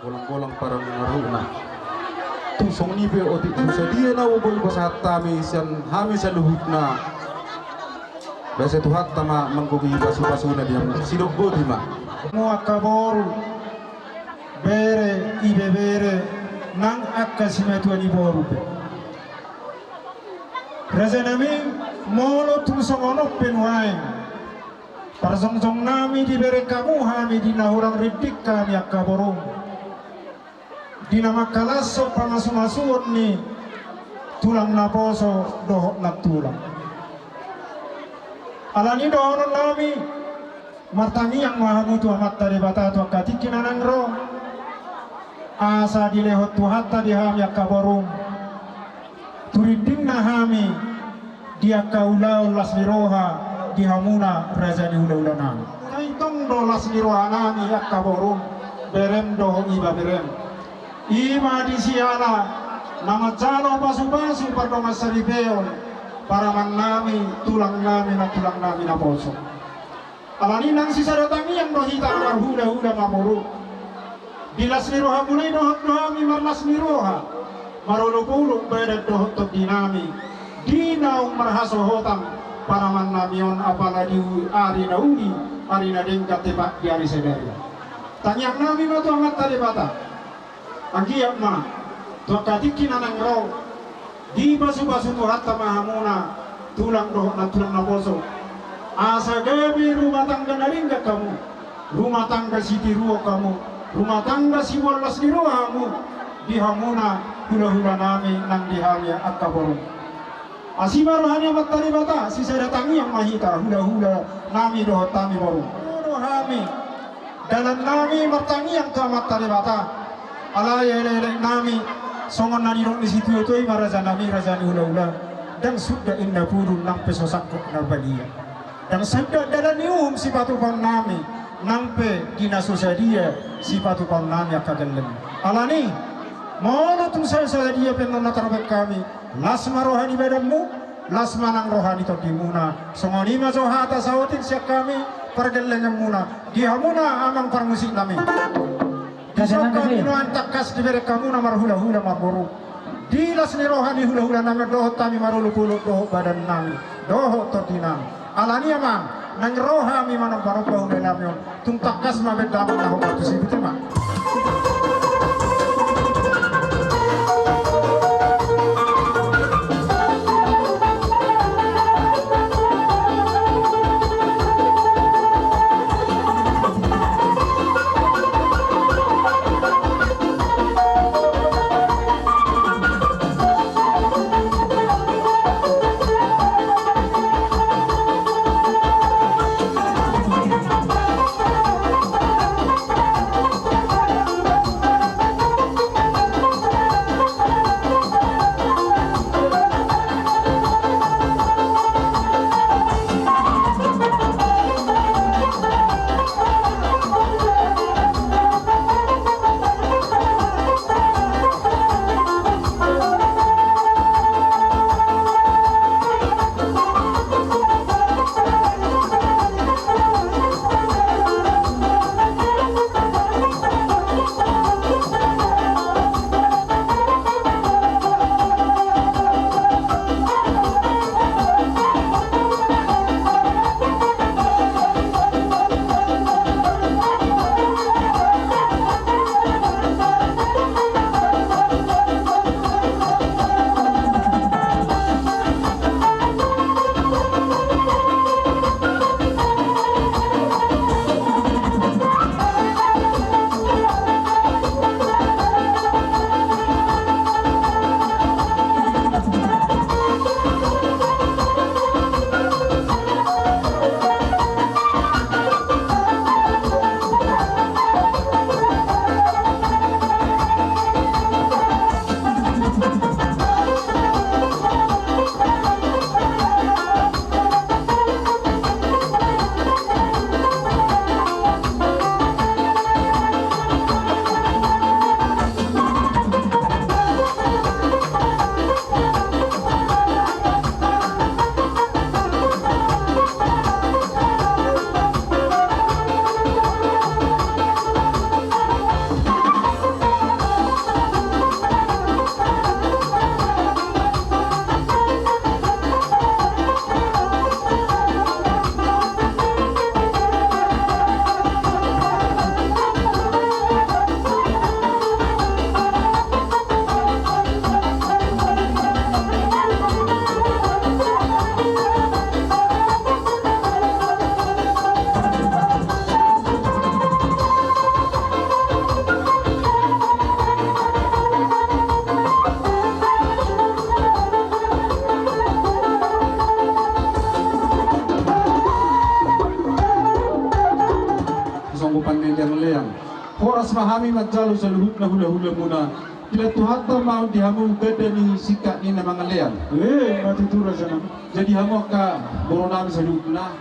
Kulang-kulang parang naruna. Tusong ni be oti tusa dia na ubol pasat tami sian hami sa luhut na. Bese tuhat tama manggugi basu-basu na diam sidok bodi ma. Mu akaboru bere ibe bere nang akasimetu ani boru. Rezenami molo tusong ono penwain. Parsong-song nami di bere kamu hami di nahurang ridik kami akaboru. Di nama kalaso pamasu-masuon ni tulang naposo dohok na tulang. Alani dohonon nami martangi yang maha mutu amat dari batato katikin anangro asa dilehot tuhatta dihami akaborum turiding nahami dia kaulau lasmiroha dihamuna razani ula-ula nami kaitong do lasmiroha nami akaborum berem doho iba berem ima di siala nama jalo basu-basu pardonga saribeon para nami tulang nami na poso alani nang sisa datangi yang dohita amar hula-hula mamuru bilas niroha mulai dohot dohami marlas niroha marulupuluk bedet dohot tok dinami dinaung marhaso hotang para namion apalagi ari nauni ari nadengkat tebak di ari sedaria tanyang nami matu amat tadi bata angkiyak ma tuak katikin anang roh di basu-basu tuhat mahamuna tulang doh na tulang na poso asa gabi rumah tangga naringga kamu rumah tangga si tiruo kamu rumah tangga si walas di ruamu di hamuna hula-hula nami nang dihamya akaborum asibar hanya matari bata si saya datangi yang mahita hula-hula nami doh tami borum hami dalam nami matangi yang tamat tari bata alaya elek nami songon nani rong di situ itu raja nami razani hula-hula dan sudah indah purun nang pesosak kok nabalia dan sudah dalam nium si patu pang nami nampe dinasusa dia si patu pang nami akagalen alani mono tung saya dia penona tarbek kami lasma rohani badanmu lasma nang rohani tokimuna songoni ma johata sawatin siak kami pergelen yang muna dihamuna amang parmusik nami kisah kami nuan takas di bere kamu namar hula-hula marburu dilas ni rohani hula-hula nama dohot tami marulu puluh dohot badan nami dohot totinam alani amang nang rohami manang parupah hula namion tung takas mabed daman nahok atu sibitima oras mahami magjalu sa luhut na hula-hula muna. Bila Tuhan ta mau dihamu beda ni sikat ni na mga lean. mati tura sana. Jadi hamu ka boronami sa luhut na.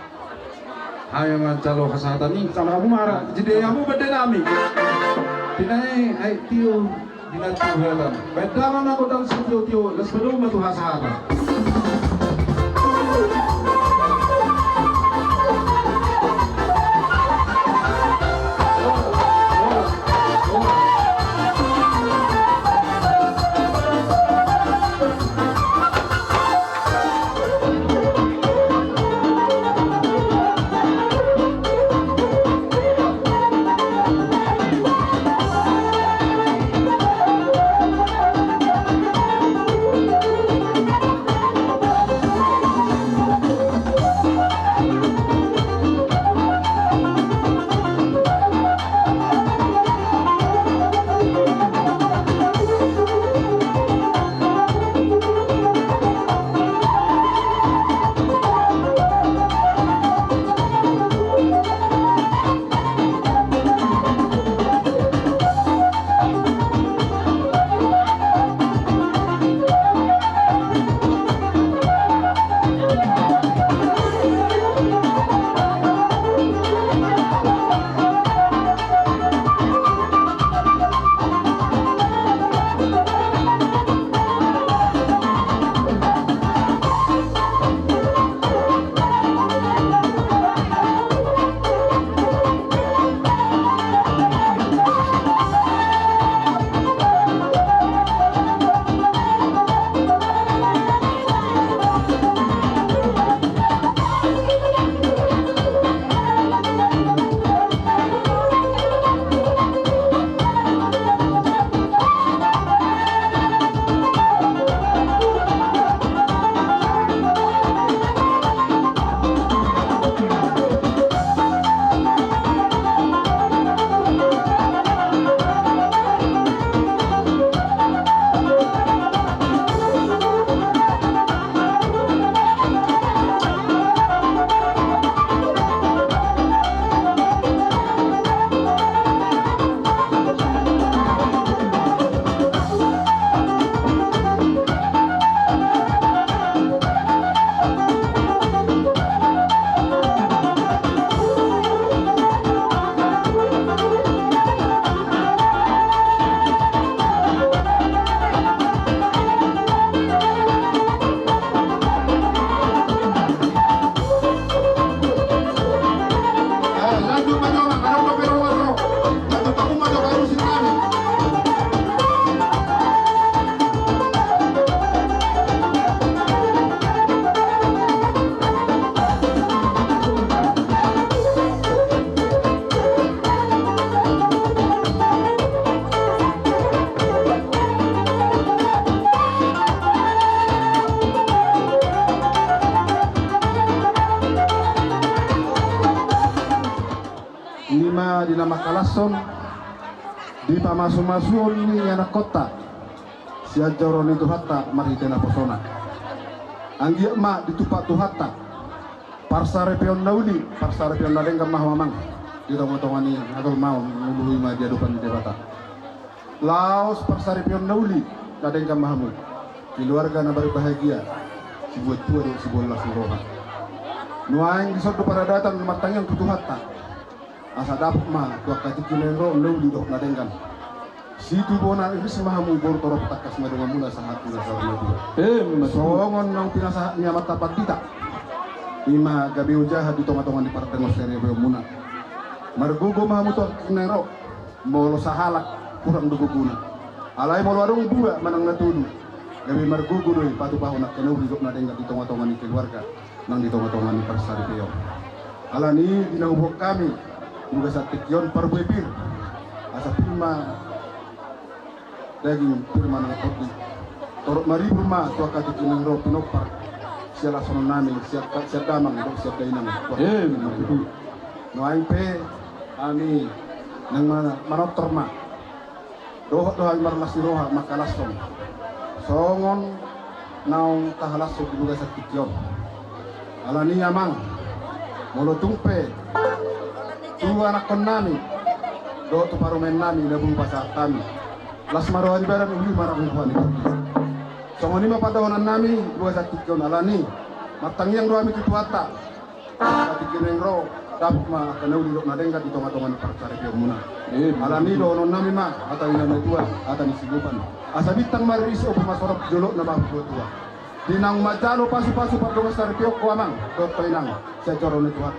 Hayo magjalu kasatan ni. Sama kamu marah. Jadi hamu beda nami. Pinay ay tiyo dinatuhalan. Beda man ako dang sa tiyo las bedo matuhasahan. di nama Kalason di pamasu-masuon ni anak kota si ajaron itu hatta maritena posona anggi ma ditupak tu hatta parsare peon nauli parsare peon nadeng mah mamang di tong-tongan ni atau mau ngului ma dia depan debata laos parsare peon nauli nadeng mahamu keluarga na berbahagia si buat tua dan si bola suroha nuaing disodo para datang matang yang tutu hatta asa dapat mah tua kati kinero nauli dok nadengkan situ bona ibis mahamu bor torop takas madunga mula sahat mula sarana dua songon nang pinasa nyamat tapat kita ima gabi ujaha di tonga-tonga di partai ngosere beo muna margugo mahamu tua kinero molo sahalak kurang duguguna alai molo adong dua manang natudu gabi margugo doi patu paho nak kenau hidup nadengkan di tonga-tonga ni keluarga nang di tonga-tonga ni parsari beo alani dinahubok kami juga satikyon parbuepir asa firma daging firma nang koti torok mari firma tua kati kinang ro pinopar siala sono nami siap damang dok siap dainang no aing pe ani nang manotor ma doh doh marlas roha makalason songon naung tahalaso juga satikyon alani amang molo tungpe dua anak konami do tu parumen nami na bung pasar kami las marohan baran uli marang huan itu songoni ma padawanan nami dua sakit kau nalani matang yang dua mitu tuata kati kineng ro dapat ma kana uli dok nadeng kat tonga-tonga ni parcare pio muna alani do non nami ma ata ina na tua ata ni sigupan asa bitang maris o pemasorok jolok na bahu tua dinang majalo pasu-pasu padonga sare pio ko amang dot toinang sa joro ni tuat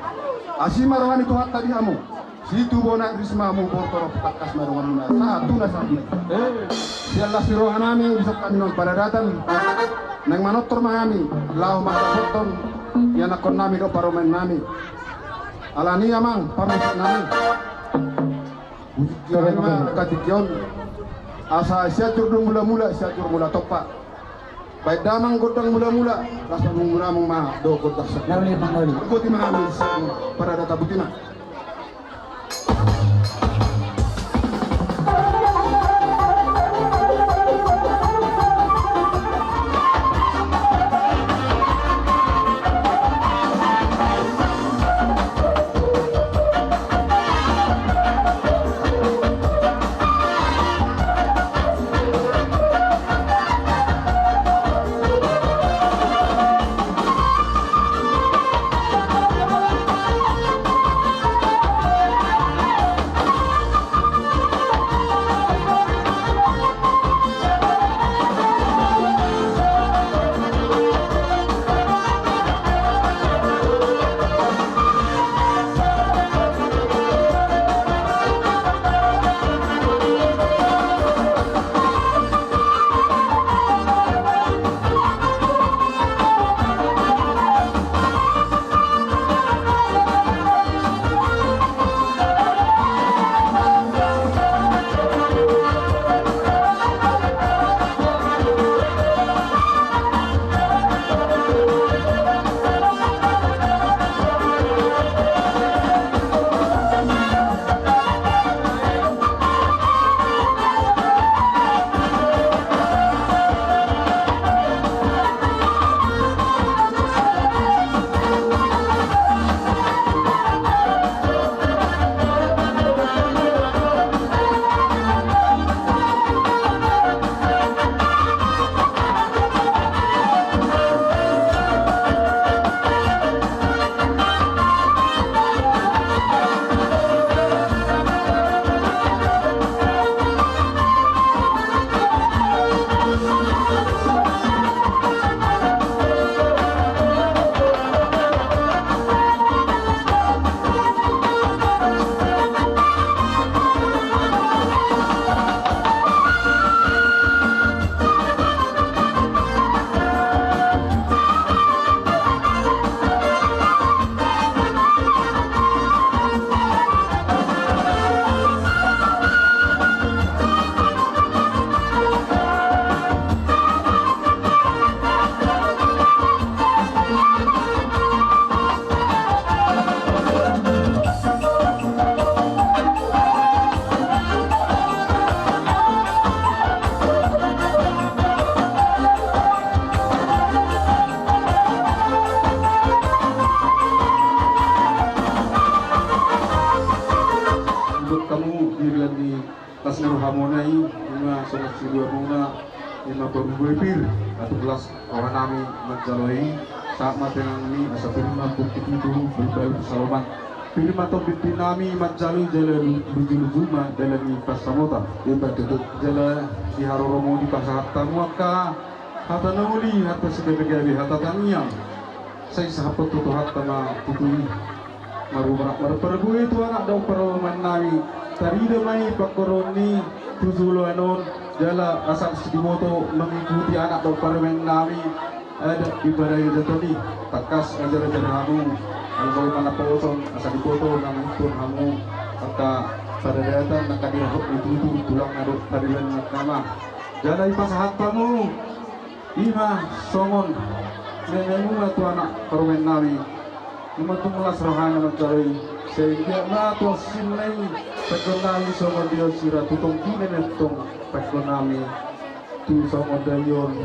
asima rohani tuat tadi hamu situ bona risma mu portoro takas marungan muna satu na sabi sialla sirohan nami bisa kami non paradatan nang manotor mami lao makapoton yan akon nami do paromen nami alani amang pamis nami ujian ma katikyon asa siatur dong mula-mula siatur mula topa baik damang godang mula-mula rasa mung ma do godang sak Lauli Mangoli. ko ti mami para data butina hamonai ima sobat sidua muna ima pembubir atau kelas orang nami menjaloi saat matang ini asa firman bukti itu berbaik salaman firman to bitin nami menjaloi jalan bujul juma dalam pas samota iba tutut jalan di haroromo di pasar tamuaka hata nauli hata sebegawi hata taniang saya sahabat tutu hatta ma tutui maru perbu itu anak dau paroman nami tadi demai pakoroni tujulo anon jala asal sedimoto mengikuti anak dau paroman nami ada ibadah jatoni takas ajar hamu kalau mana poson asal dipoto nang pun hamu kata pada datang nak dirahuk itu tulang aduk tadilan nakama jala ipas hatamu ima songon nenemu tu anak paroman nami Imatunglah rohana mencari sehingga nato sinai pekonami sama dia sira tutong kine netong pekonami tu sama dayon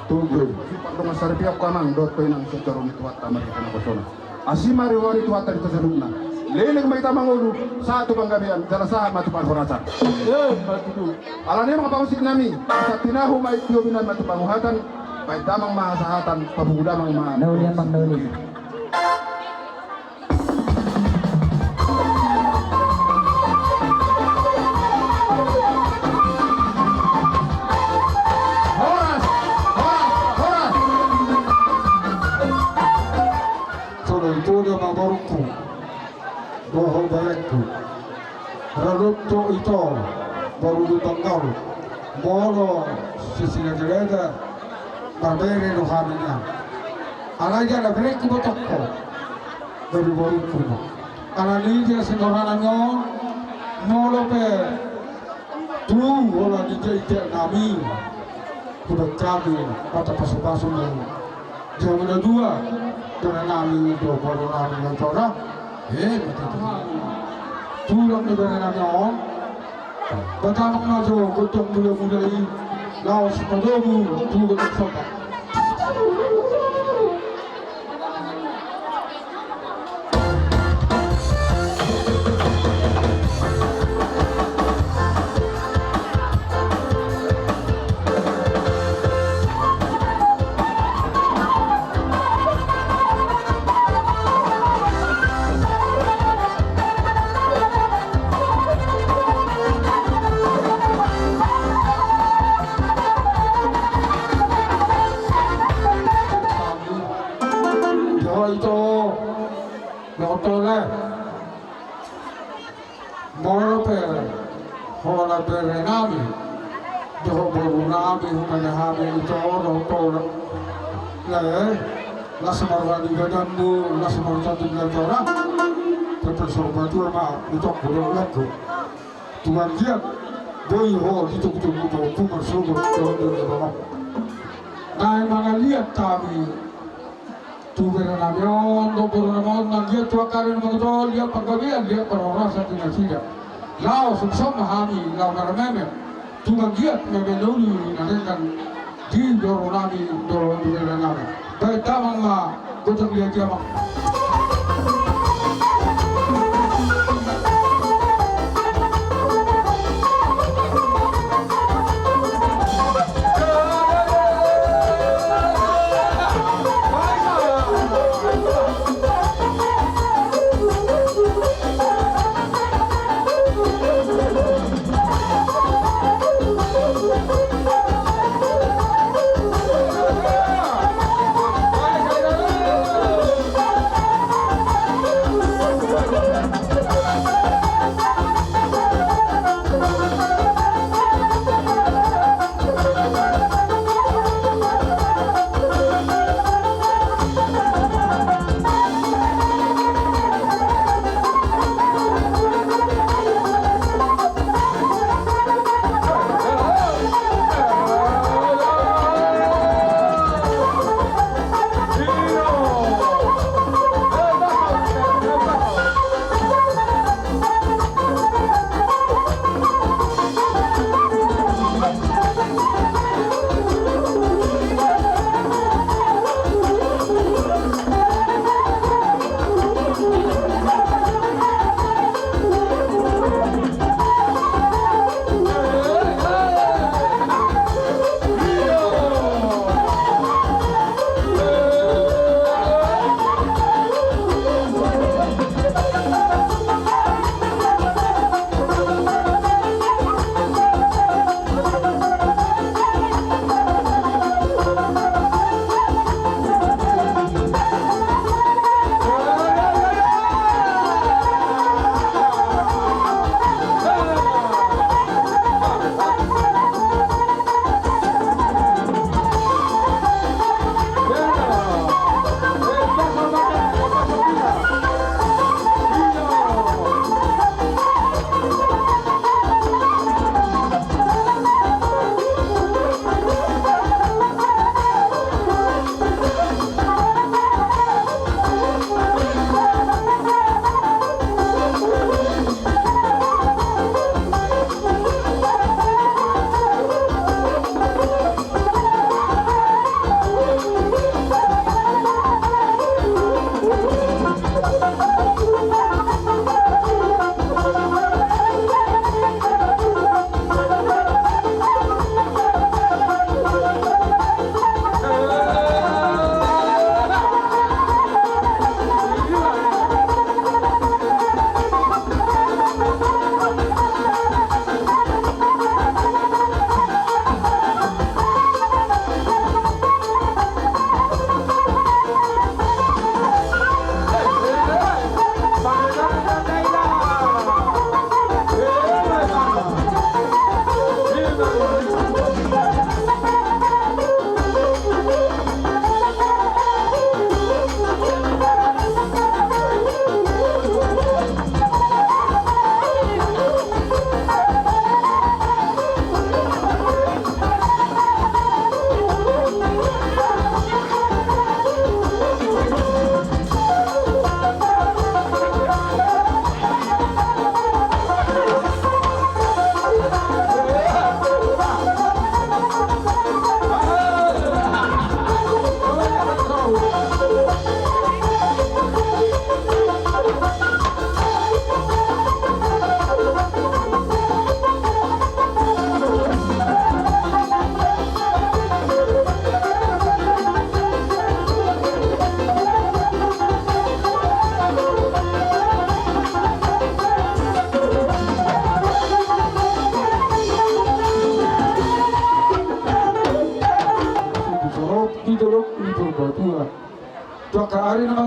tugu dengan saripia kamang dot koinang secara mituata mereka na kosona asimari wari tuata di tasalubna Leling may tamang ulo sa ito panggabian, dala sa matupan horasan. Alam niyo mga pangusik namin, sa tinahu may tiyobinan matupanguhatan, may damang mahasahatan, pabugudamang mga... Naulian bang nauli. Horas! Horas! Horas! Tuloy-tuloy mga barungko, boho barekku, radutto ito, baru ditanggal, bolo sisinya gereda, barbere no haminya, alaja la barekku botokko, dari barungko, analinya senorananyo, molo pe, tu bola dijai nami, kuda kami, kata pasu-pasu jangan ada dua, karena nami itu baru nami yang corak. Tulang di bawah nyawa, betapa ngajo gotong muda-muda ini, laos padomu, tulang bersama. Itu notole moro per hola per nami doho boru nami humane hami itu notole le la semarwa di gadanmu la semarwa di gadara terpersobat tu ma itu boru lagu tuan dia boy ho itu tu persobat tu nah mana lihat kami tu berenamion, do berenamion, nanti tu akarin mengetol, dia pergabian, dia perorasa tinggal sida. Lau sumsum mahami, lau karameme, tu mangiat memeluli nanti kan di doronami, doron berenami. Baik tamang ma, gotong lihat dia mak.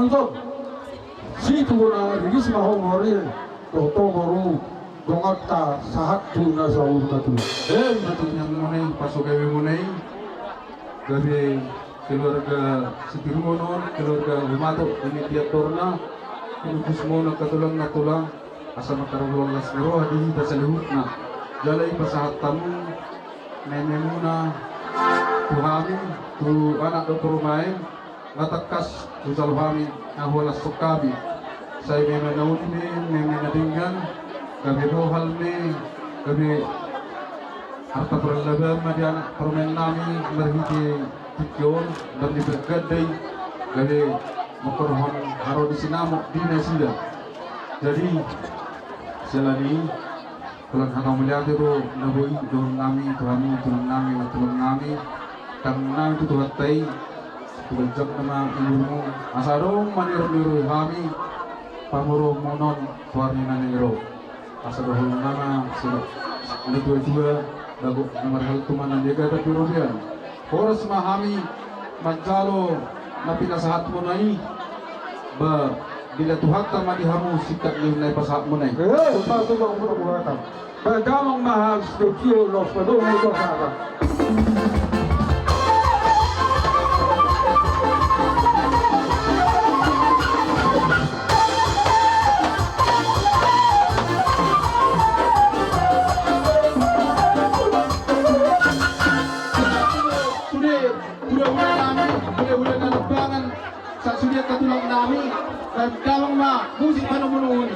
nonton. Situ na rigis mahomori toto baru dongata sahat tu na saur katu. Betulnya mengenai pasukan mengenai dari keluarga Sitirmonon, keluarga Humato, ini tiap torna, ini kusmono katulang na tulang, asa makarawang las nero di basaluhut na, jalai pasahat tamu, nememuna, tuhami, tu anak dokter main, ngatakas tu salhami, nahualas sokabi, saya memenaun memenadinggan, kami rohal kami harta berlebihan madian permen nami merhiti tikyon dan dibergadai dari mokorhon haro di sinamok di Nesida. Jadi selani tulang hana melihat itu naboi tulang nami tulang nami kang nami itu tuhan tay tulang nama ibumu asarong maniru kami pamuro monon tuarni nanero asarohon nama sila dua bago nomor hal tumanan dia kata pirubian horas mahami majalo na pinasahat mo na ba bila tuhat ta madihamu sikat ni na pasahat mo na Satu bang berbuatan. Pedang mahal studio los pedang itu sana. Udah nalebangan sa sudia katulang nami dan dalong ma musik panumunun.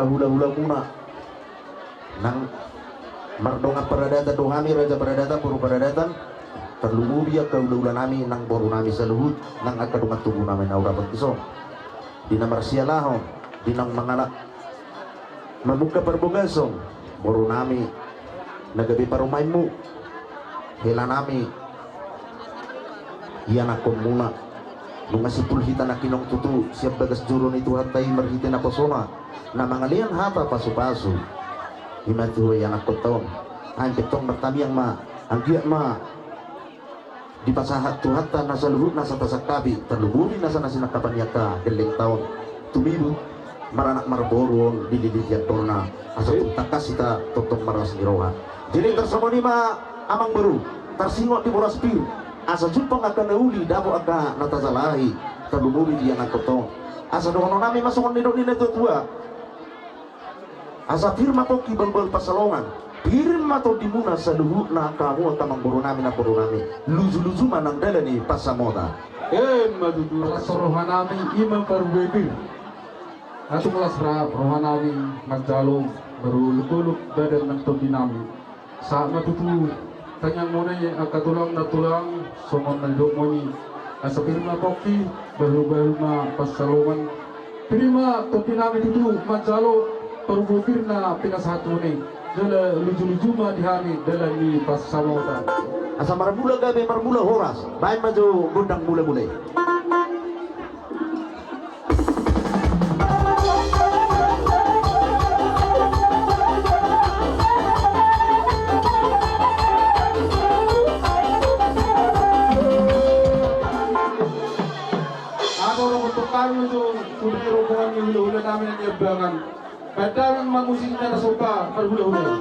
hula-hula muna nang mardonga paradata dohami raja paradata puru paradatan terlubu biya hula-hula nami nang boru nami saluhut nang akadungat tubuh nami naura bagtiso dina marsialahon dinang mangalak mabuka perbogasong boru nami nagabi parumaimu hela nami yan akong muna nung asipul hita na kinong tutu siap bagas jurun itu hatay marhitin na posona na mga liyan hata pasu-pasu himatu yan akong taon ang kitong martami ang ang giyak di pasahat tu hatta nasa luhut nasa tasakabi terluburi nasa nasinakapan yaka geling taon tumibu maranak marboron di torna asa takas ita totong maras niroha jadi tersama ni amang baru tersingok di boras pir asa jumpang akan nauli dabo aka natasalahi terluburi dia nakotong asa dohono nami masukon ni doni neto tua asa firma to kibal-bal pasalongan firma to dimuna sa luhut na kamu tamang buru nami na buru nami luzu-luzu manang dala ni pasamota Madudura sorohan namin imam parubebir atau kelas rap rohan namin magjalong beruluk-uluk badan ng tobi namin saat matutu kanyang muna katulang na tulang somon naldok mo ni asa pirma poki baru-baru na pasalungan pirma tobi namin itu magjalong parubebir na pinasahatu ni dala luju-luju ma dihani dala ni pasamota asa marmula gabe marmula horas baik maju gundang mula-mulai ako untuk kami itu sudah rombongan ni hula-hula namin ang yabangan kadang mangusik na nasuka parhula-hula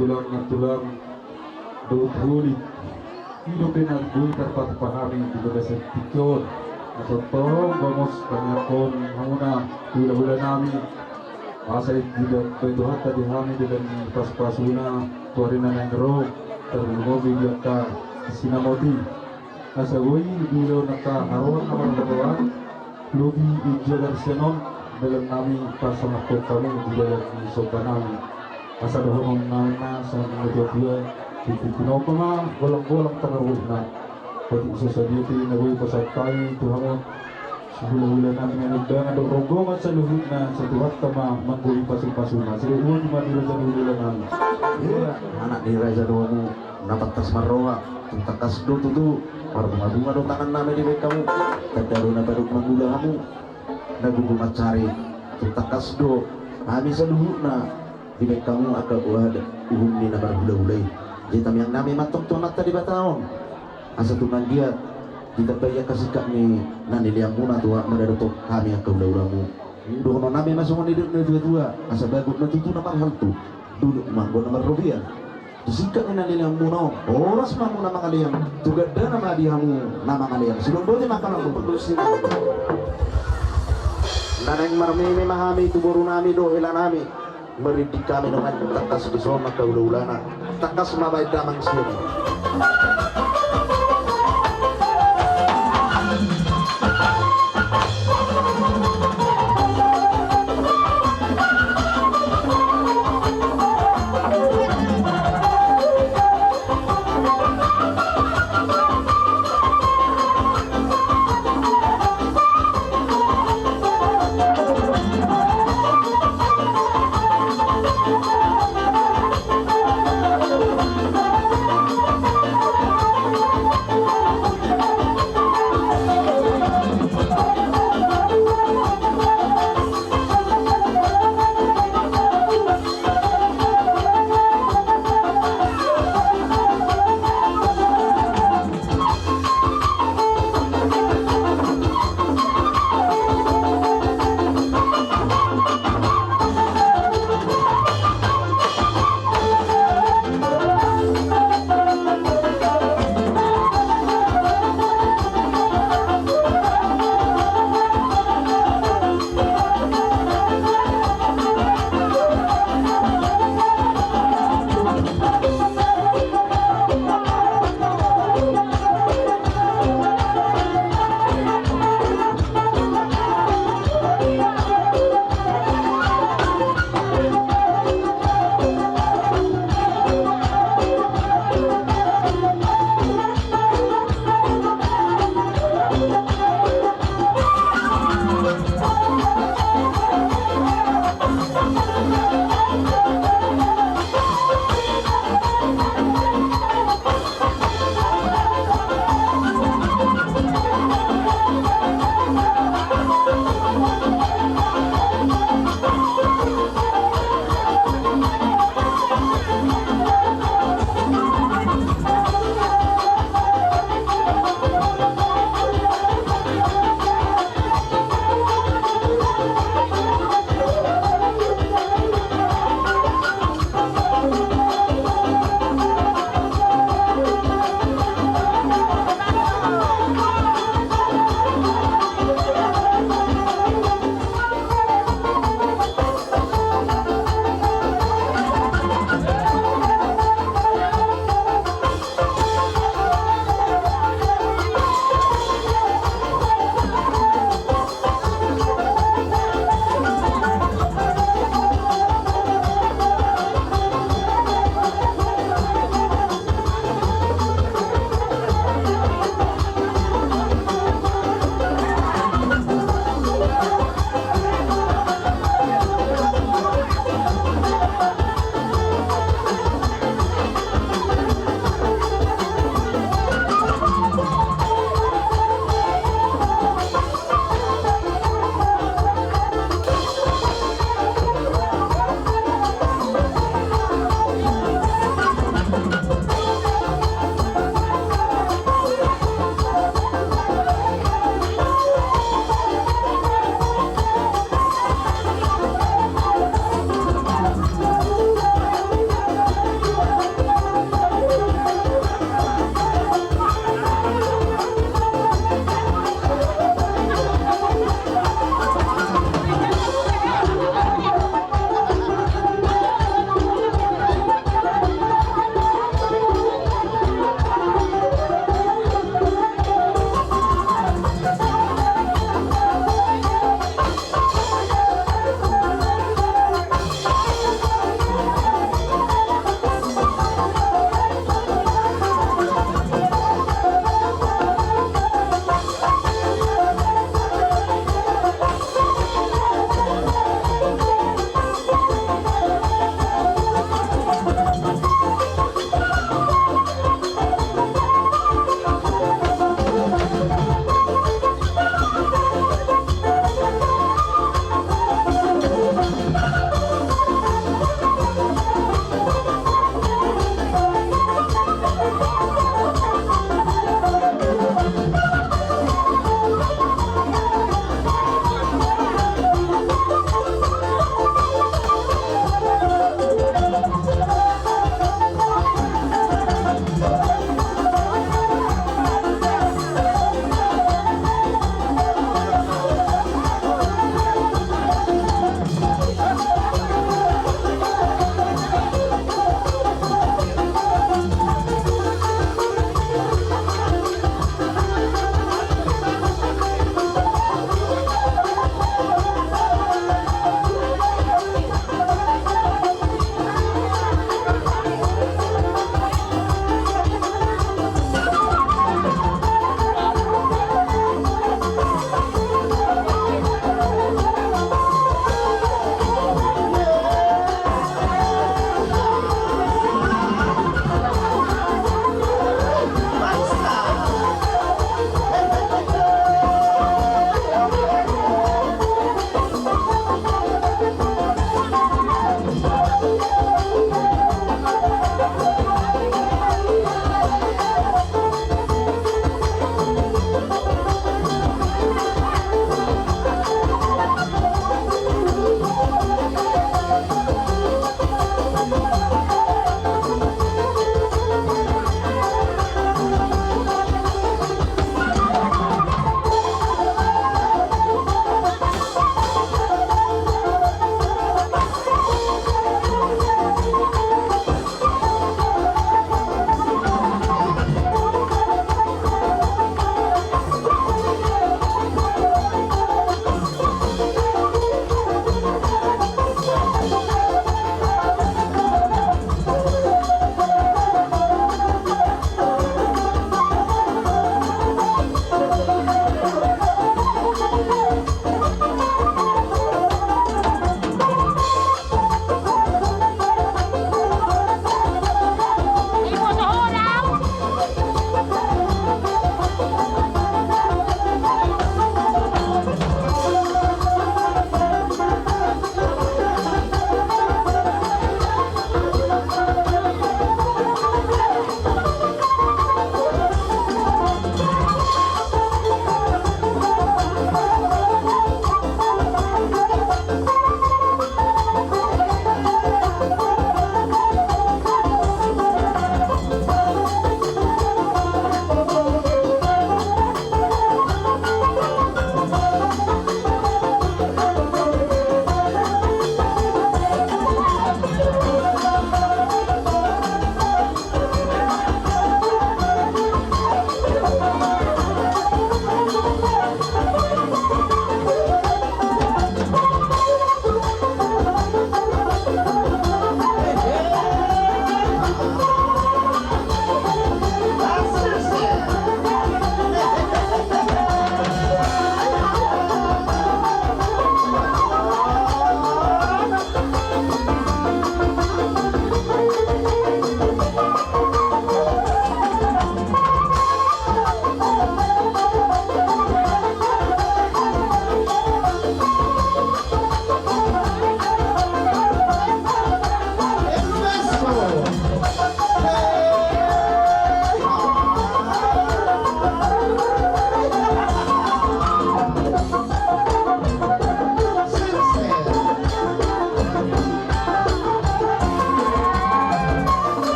tulang na tulang doon huli ilo pinagbuhi tarpat pahami di bagas tikyon atau tolong bangos kanyakon hamuna hula-hula nami asay tidak betuhat tadi hami dengan pas-pasuna tuarina ng ro terlumobi ka sinamoti asa ui bilo nakaharon naman bagawan lubi ujalan senon dalam nami pasang ako kami di dalam sopa nami asa dohong nana sa mga dua Titino pa nga, walang-walang tanawag na pati isa sa dito yung nagawin pa sa tayo Tuhan mo sa hula-hula namin ang nagdangan o rogongan sa luhut na sa tuhat tama mangguli pasing-pasuna sige uwan yung matira sa hula namin anak ni Raja doa mo napatas maroha takas do tutu para bunga do tangan namin di kamu kadaro na badog manggula kamu nagugumat cari takas do kami sa luhut na di kamu agak wad uhum ni nabar hula-hulay Jitam yang nami matok tuan mata di bataon asa tunan dia kita bayar kasih kami nani liang muna tua madadotok kami yang keulamu dono nami masuk ni dua asa bagut na tutu na mahal tu dulu manggo na rupiah disikat ni nani liang muna oras mamu na mga liang tugada na madihamu na mga liang silong bote makalang kuputusin nanang marmimi mahami tuburu nami do hila nami meridik kami dengan takas besona kaula-ulana takas mabay damang sini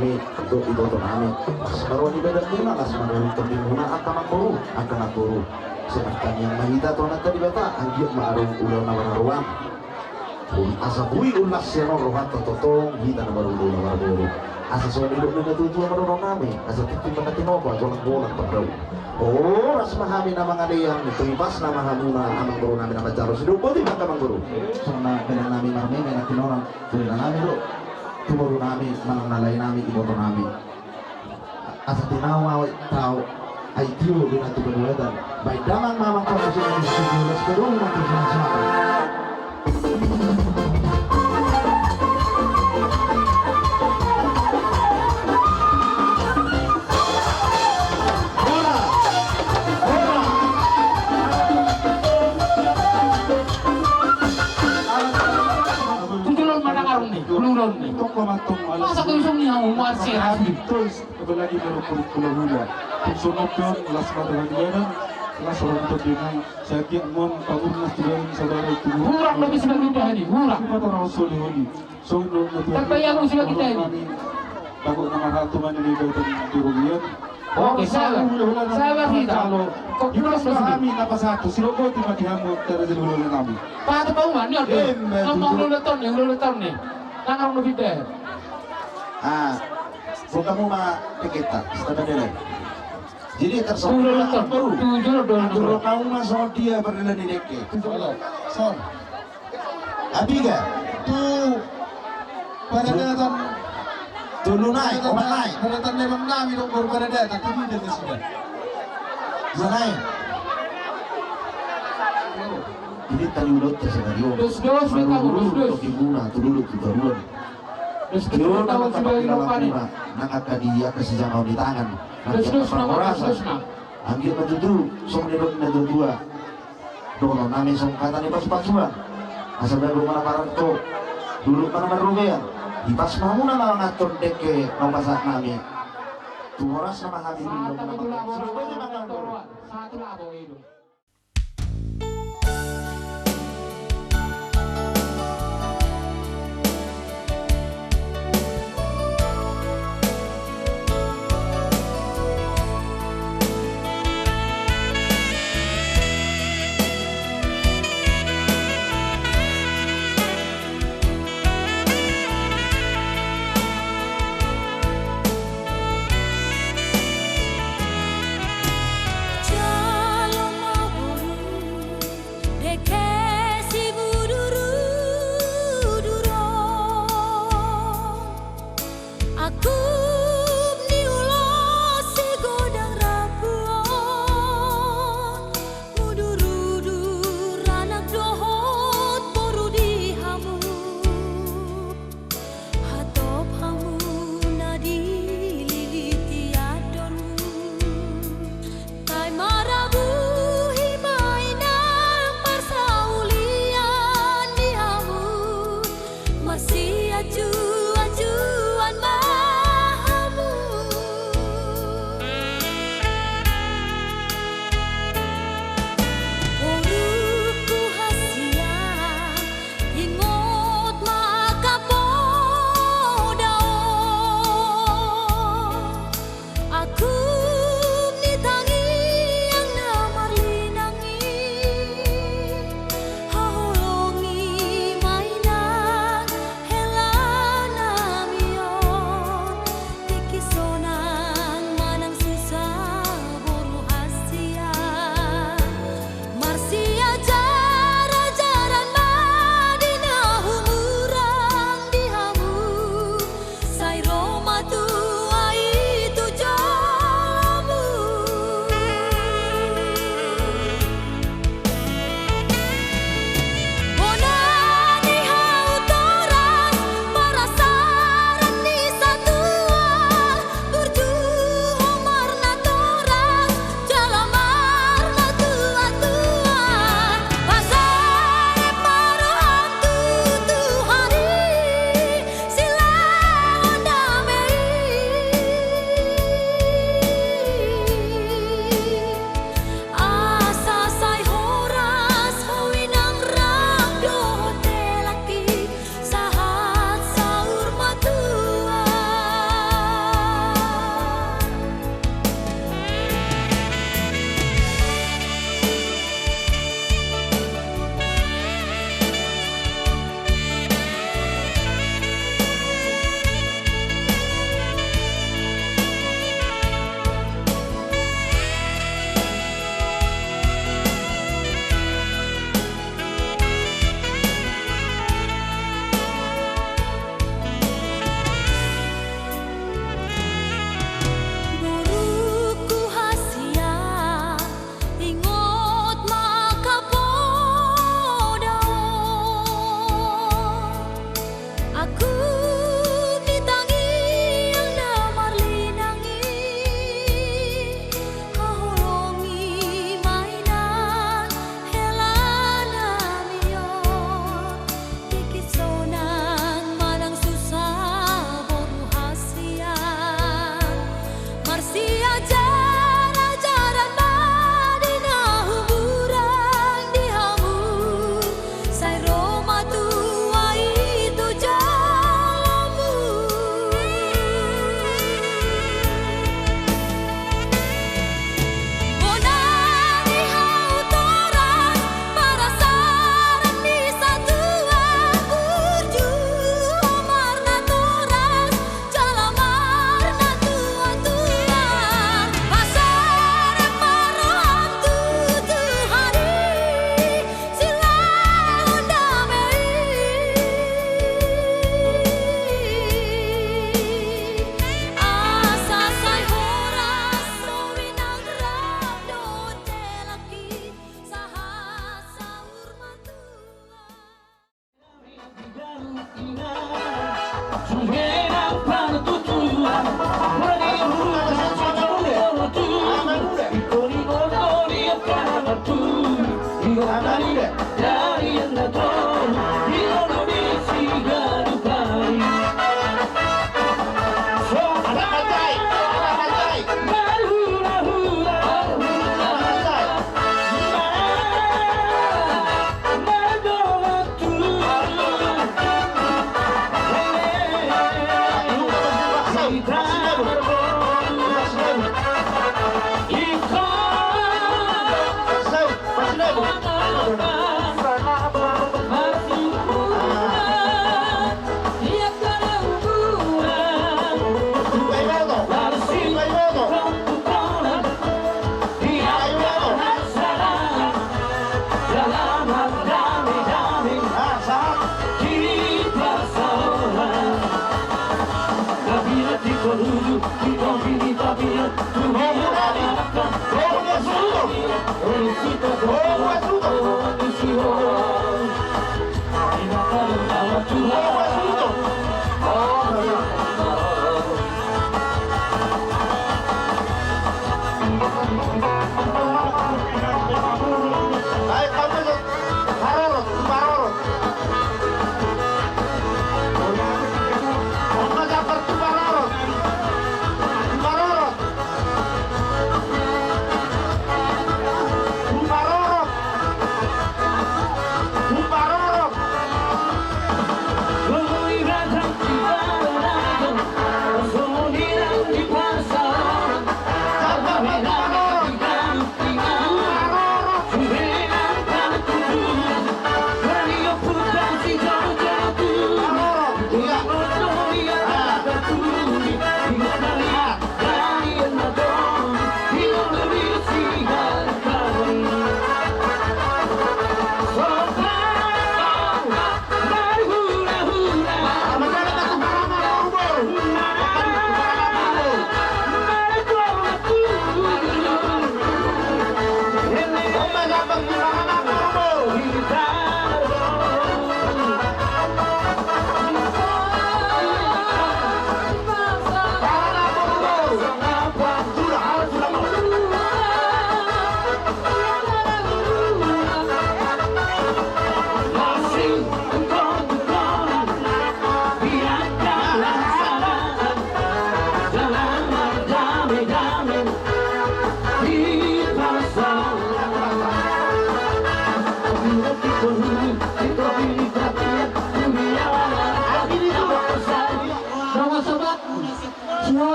nami untuk iboto nami sekarang di badan muna las marunong kami muna akan akuru seperti yang mahita tuan tadi beta anggit maarong ulau nawararuan asa bui ulas siano rohat totong hita na baru ulau nawararuan asa soal hidup na tujuan marunong nami asa titik na tinova golang-golang pagdaw ras mahami na mga liyang tumipas na mahamuna amang guru namin na madyaro sido po di baka mang guru so na pinang namin marami na kinorang tuloy na namin do tumuro namin manang nalay namin iboto namin asa tinawa tao ay tiyo din at ibanuedan by damang mamang kamusin ng sigulas pero natin sinasabi Itong pamantong alas Masa ko yung niya umuwan siya? Toys, kabalagi meron pula-hula. Kung sunod yun, alas madahan-dahan, alas rantod yun ang sakit mo, pag-unas tuloy sa baray tuloy. Murang na bisa kita ni, murang. Di ba ito raw suli-huli? So, Tagbayan mo sila kita ni. Bago na marato man nilibay ito ng turog yan. Okay, sawa kita. Yung mas marami na pasato, sinuko ito maghihamon tara sa lulo na namin. Paano pa uman yun? Ang lulaton, yung lulaton ni. Nangarong na kita. huwag ka mo makikita sa nila jadi tersebut Yung lulaton, baru tujuh na doon. Turo kau masuk dia berdua di deke. Son, Abiga, pada datang dulu naik, obat naik, pada datang memang namin dong baru pada datang, tapi dia sudah. naik. Ini tali ulut tersenario. Dus-dus, may kamu, dus-dus. Gimana, tululuk kita dulu. Terus kita Yun tahu ang sebagai lupa ni. nakakadiya kasi jangan di tangan. Dus-dus na mga dus na. Ang git na dudu, sumunod na dudua. Dono namin sa kata ni pas-pasuan. Asa bago mana parang to. Dulu pa naman rugayan. Ipas mo muna mga tondek ke nabasak namin. Tumoras na mahali Sa ng atin ito labo, mga sa atin labo ito. Jalma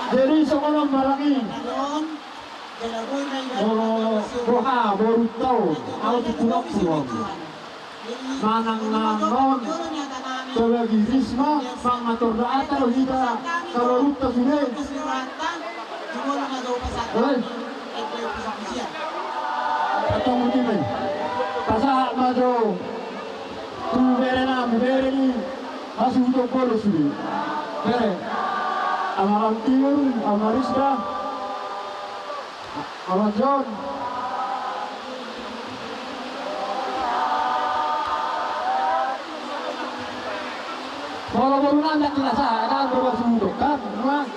Jadi sekolah barangi boha baru tahu aku dipulang manang nangon sebagi risma pang matur daata kita kalau ruta sudah atau mungkin pasal maju tu bere ni masih untuk polos ni bere amaran tiur amarisda amajon kalau baru nanti kilasa ada berbasuh kan mas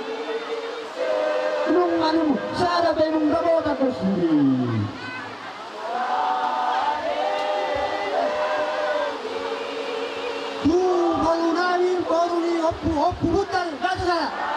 nung anu sada benung dabo tak bersih tu baru ni oppu hutan kata saya